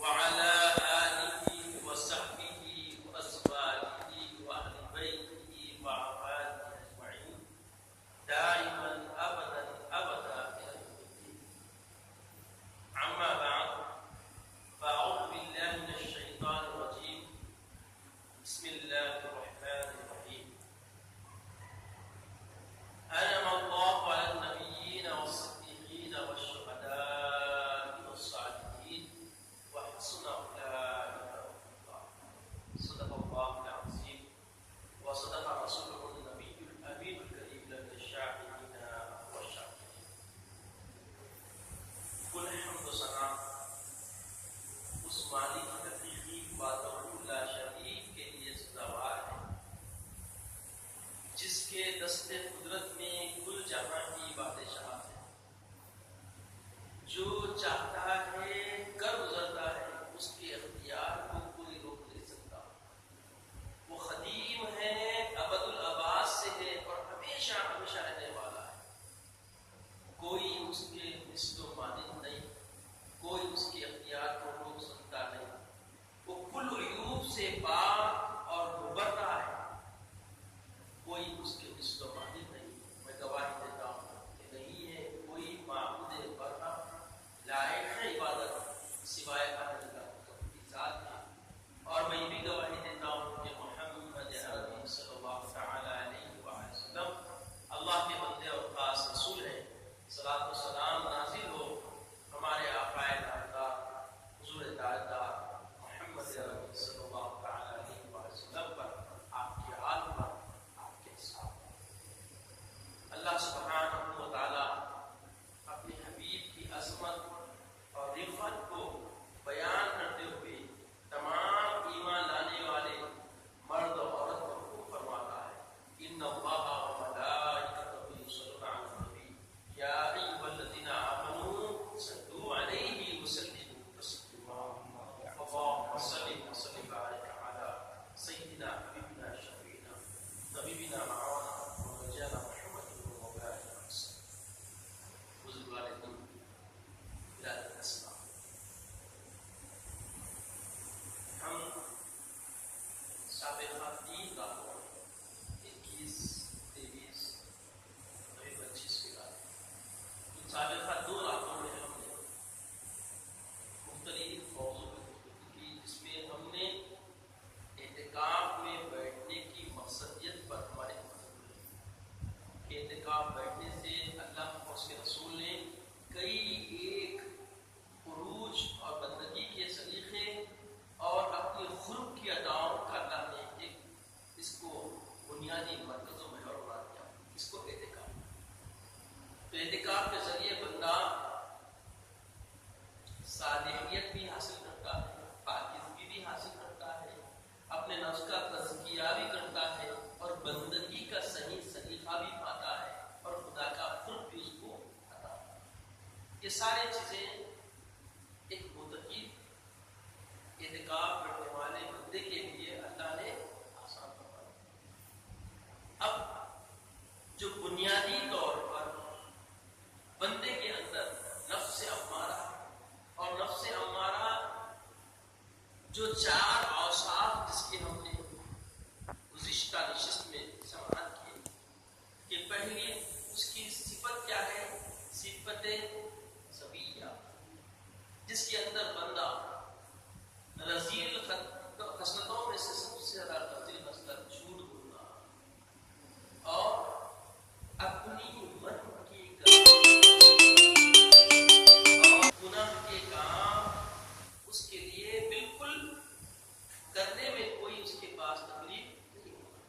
وعلى آله وصحبه وأزواجه وأهل بيته وعباده أجمعين دائما أبدا أبدا إلى يوم الدين. أما بعد فأعوذ بالله من الشيطان الرجيم. بسم الله الرحمن الرحيم. أنعم الله على النبيين والصديقين والشهداء والصالحين وحسن أولئك رفيقا. صدق الله العظيم وصدق رسوله النبي الأمين الكريم لمن الشاهدين والشاكرين. كل حمد وثناء اس مالک حقیقی وحدہ لا شریک کے لیے سزاوار ہے جس کے دست قدرت میں کل جہاں کی بادشاہت ہے. جو چاہتا ہے کر گزرتا ہے، اس کے اختیار کو کوئی روک نہیں سکتا. وہ قدیم ہے، ابد الآباد سے ہے اور ہمیشہ ہمیشہ رہنے والا ہے. کوئی اس کے مثل و مانند نہیں، کوئی اس کے اختیار کو روک سکتا نہیں. وہ کل عیوب سے پاک اور مبرہ ہے، کوئی اس کے مثل و مانند نہیں. میں گواہی دیتا ہوں کہ نہیں ہے کوئی معبود برحق لائق ہے عبادت سوائے اللہ کی ذات کا. اور میں یہ بھی گواہی دیتا ہوں کہ محمد عربی صلی اللہ تعالی علیہ وآلہ وسلم اللہ کے بندے اور خاص رسول ہیں. صلاۃ و سلام نازل ہو ہمارے آقا نامدار حضور تاجدار محمد عربی صلی اللہ تعالی علیہ وآلہ وسلم پر، آپ کے آل پر، آپ کے ساتھ. اللہ سبحانہ و تعالی اپنے حبیب کی عظمت اور رفعت کو بیان کرتے ہوئے تمام ایمان لانے والے مرد و عورت کو حکم فرماتا ہے: ان اللہ و ملائکتہ یصلون علی النبی یا ایھا الذین آمنوا صلوا علیہ وسلموا تسلیما. اللهم صل وسلم وبارك على سيدنا حبيبنا شفيعنا طبيبنا معانا ورجانا محمد بن مولانا بزرگان بلاد الاسماء. ہم سابقہ 3 راتوں 21 23 اور 25 کی رات، ان سابقہ 2 راتوں میں ہم نے مختلف موضوع پر گفتگو کی، جس میں ہم نے اعتکاف میں بیٹھنے کی مقصدیت پر ہمارے گفتگو کی کہ اعتکاف بیٹھنے سے اللہ اور اس کے رسول نے کئی ایک عروج اور بندگی کے سلیقے اور اپنی خلق کی اداؤں کا اللہ نے ایک اس کو بنیادی مرکز و محور بنا دیا، اس کو اعتکاف. تو اعتکاف کے ذریعے بندہ صالحیت بھی حاصل کرتا ہے، پاکیزگی بھی حاصل کرتا ہے، اپنے نفس کا تزکیہ بھی کرتا ہے اور بندگی کا صحیح سلیقہ بھی پاتا ہے اور خدا کا خلق بھی اس کو عطا ہوتا ہے. یہ ساری چیزیں ایک متقی اعتکاف کرنے والے بندے کے لیے اللہ نے آسان بنا دیا. اب جو بنیادی طور پر بندے کے اندر نفس امارہ اور نفس امارہ جو 4 اوصاف جس کی ہم نے گزشتہ نشست میں سماعت کی کہ پہلی اس کی صفت کیا ہے؟ صفت سبیہ، جس کے اندر بندہ رذیل خصلتوں میں سے سب سے زیادہ رذیل خصلت جھوٹ بولنا اور اپنی من کی اور گناہ کے کام اس کے لیے بالکل کرنے میں کوئی اس کے پاس تکلیف نہیں ہوگا.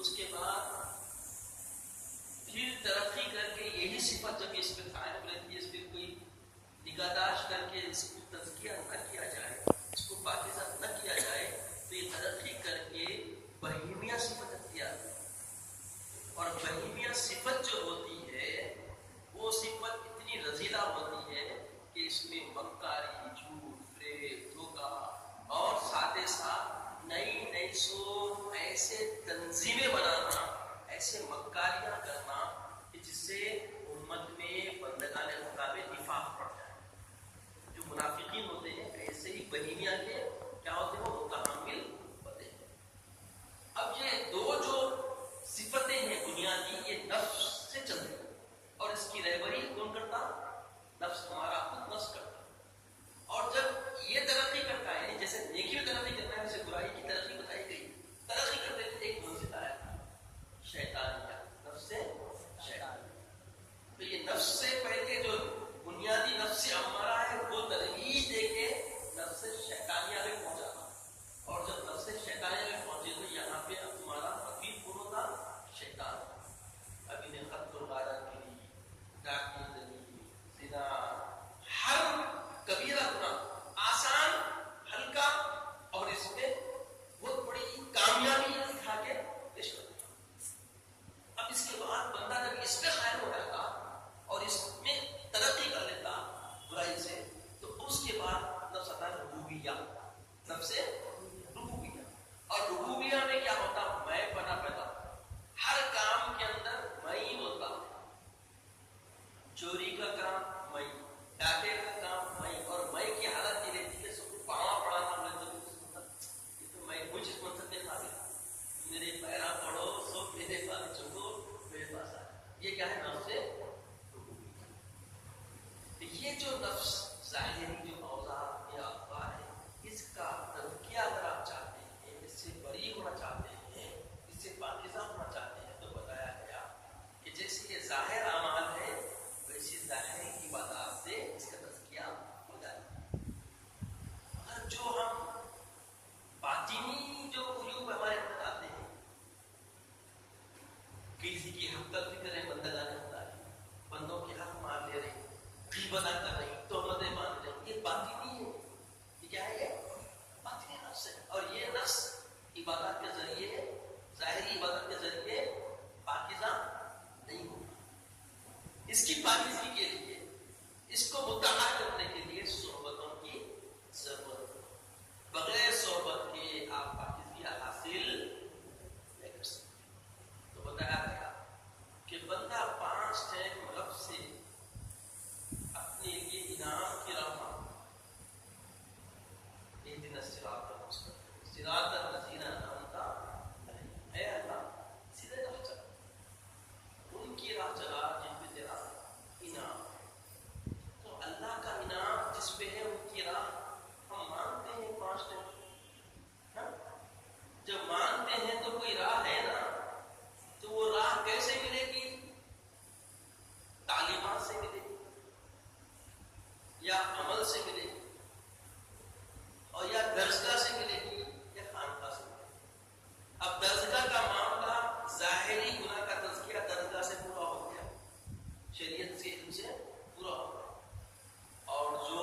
اس کے بعد پھر ترقی کر کے یہی صفت جب اس پہ قائم رہتی ہے، اس پہ کوئی نگہداشت کر کے اس کو تزکیہ نہ کیا جائے، اس کو پاکیزہ نہ کیا جائے، تو یہ ترقی کر کے بہیمیہ صفت اختیار ہے. اور بہیمیہ صفت جو ہوتی ہے وہ صفت اتنی رذیلہ ہوتی ہے کہ اس میں مکاری، جھوٹ، فریب، دھوکہ اور ساتھ ساتھ نئی نئی سوچ، ایسے تنظیمیں بنانا، ایسے مکاریاں کرنا کہ جس سے امت میں بندگان خدا میں نفاق پڑ جائے. جو منافقین ہوتے ہیں تو اس کے بعد نفس آتا ہے ربوبیہ، نفس ربوبیہ. اور ربوبیہ میں کیا ہوتا؟ میں بنا پیدا، ہر کام کے اندر میں ہی ہوتا ہوں. چوری کا کام میں، ڈاکے کا کام میں، اور میں کی حالت یہ رہتی ہے سب کو پاوا پڑانا یہ تو میں کچھ اس منصب کے قابل، میرے پیرا پڑھو سب میرے پاس چکو میرے پاس آ. یہ کیا ہے؟ نفس ربوبیہ. یہ جو نفس ظاہری جو اوصاف یا افعال ہے، اس کا تزکیہ اگر آپ چاہتے ہیں، اس سے بری ہونا چاہتے ہیں، اس سے پاکیزہ ہونا چاہتے ہیں، تو بتایا گیا کہ جیسے یہ ظاہر اعمال ہے ویسی ظاہری عبادات سے اس کا تزکیہ ہو جاتا ہے. اگر جو ہم باطنی جو عیوب ہمارے اندر آتے ہیں، کسی کی حق تلفی کریں، بندگان ہوتا ہے، بندوں کے حق مار لے رہے، غیبت کر رہی، تہمتیں باندھ رہی، یہ باطنی ہے. یہ کیا ہے؟ یہ باطنی نفس ہے. اور یہ نفس عبادت کے ذریعے، ظاہری عبادت کے ذریعے پاکیزہ نہیں ہوتا. اس کی پاکیزگی کے لیے، اس کو متحد کرنے کے لیے صحبتوں کی ضرورت ہے. بغیر صحبت کے آپ پاکیزگی حاصل نہیں کر سکتے. تو بتایا گیا کہ بندہ 5 ٹائم رب سے اپنے لیے انعام کی راہ مانگتا. اہدنا الصراط المستقیم صراط الذین انعمت علیہم. اے اللہ سیدھے راہ چلا، ان کی راہ چلا جن پہ تیرا انعام ہے. تو اللہ کا انعام جس پہ ہے ان کی راہ ہم مانتے ہیں 5 ٹائم. جب مانتے ہیں تو کوئی راہ ہے نا، تو وہ راہ کیسے ملے گی؟ تعلیمات سے ملے گی، یا عمل سے ملے گی، اور یا درسگاہ سے ملے گی، یا خانقاہ سے ملے گی. اب درسگاہ کا معاملہ ظاہری گناہ کا تزکیہ درسگاہ سے پورا ہو گیا، شریعت سے علم سے پورا ہو گیا. اور جو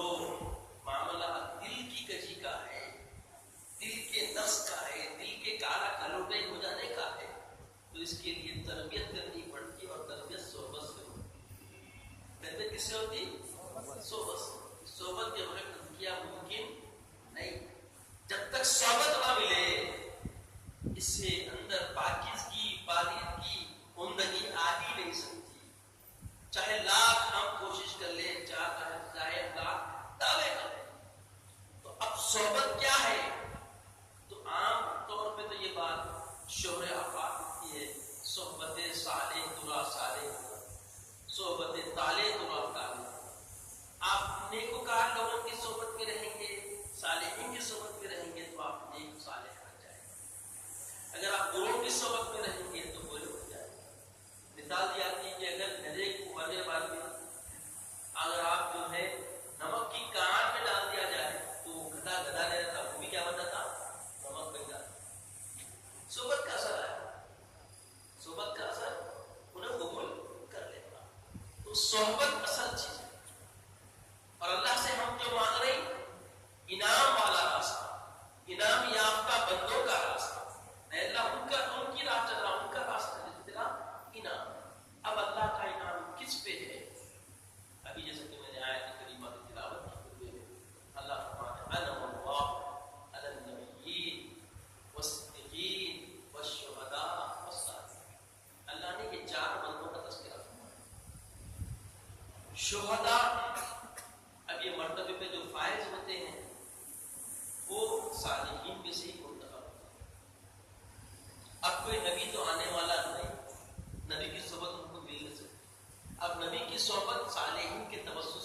معاملہ دل کی کجی کا ہے، دل کے نفس کا ہے، دل کے کالا کلوٹے ہو جانے کا ہے، تو اس کے لیے تربیت کرنی پڑتی. اور تربیت صحبت سے ہوتی. تربیت کس سے ہوتی؟ صحبت سے. صحبت کے بغیر تزکیہ ممکن نہیں. جب تک صحبت نہ ملے، اس سے اندر پاکیزگی، پالیدگی، عمدگی آ ہی نہیں سکتی. چاہے لاکھ ہم کوشش کر لیں، چاہے لاکھ دعوے کر لیں. تو اب صحبت کیا ہے؟ تو عام طور پہ تو یہ بات شہر آفاق کی ہے، صحبت صالح ترا صالح، صحبت طالع ترا طالع. آپ نیکوکار لوگوں کی صحبت میں رہیں گے، صالحین کی صحبت میں رہیں گے تو آپ نیک صالح بن جائیں گے. اگر آپ بروں کی صحبت میں رہیں گے تو برے ہو جائیں گے. مثال دی جاتی ہے کہ اگر گدھے کو مرنے بعد میں اگر آپ جو ہے نمک کی کان میں ڈال دیا جائے تو وہ گدھا گدھا نہیں رہتا، وہ بھی کیا بن جاتا؟ نمک بن جاتا. صحبت کا اثر ہے، صحبت کا اثر انہیں قبول کر لیتا. تو صحبت اصل چیز ہے. اور اللہ سے ہم جو مانگ رہے ہیں انعام والا راستہ، انعام یافتہ بندوں کا راستہ. اے اللہ ان کی راہ چل رہا، ان کا راستہ جس تیرا انعام. اب اللہ کا انعام کس پہ ہے؟ ابھی جیسے کہ میں نے آیت کریمہ کی تلاوت کی ہوئی ہے، اللہ فرماتا ہے انعم اللہ علی النبیین والصدیقین والشہداء والصالحین. اللہ نے یہ 4 بندوں کا تذکرہ فرمایا. شہداء، اب یہ مرتبے پہ جو فائز ہوتے ہیں وہ صالحین میں سے ہی منتخب ہوتے ہیں. اب کوئی نبی تو آنے والا نہیں، نبی کی صحبت ان کو مل نہیں سکتی. اب نبی کی صحبت صالحین کے توسط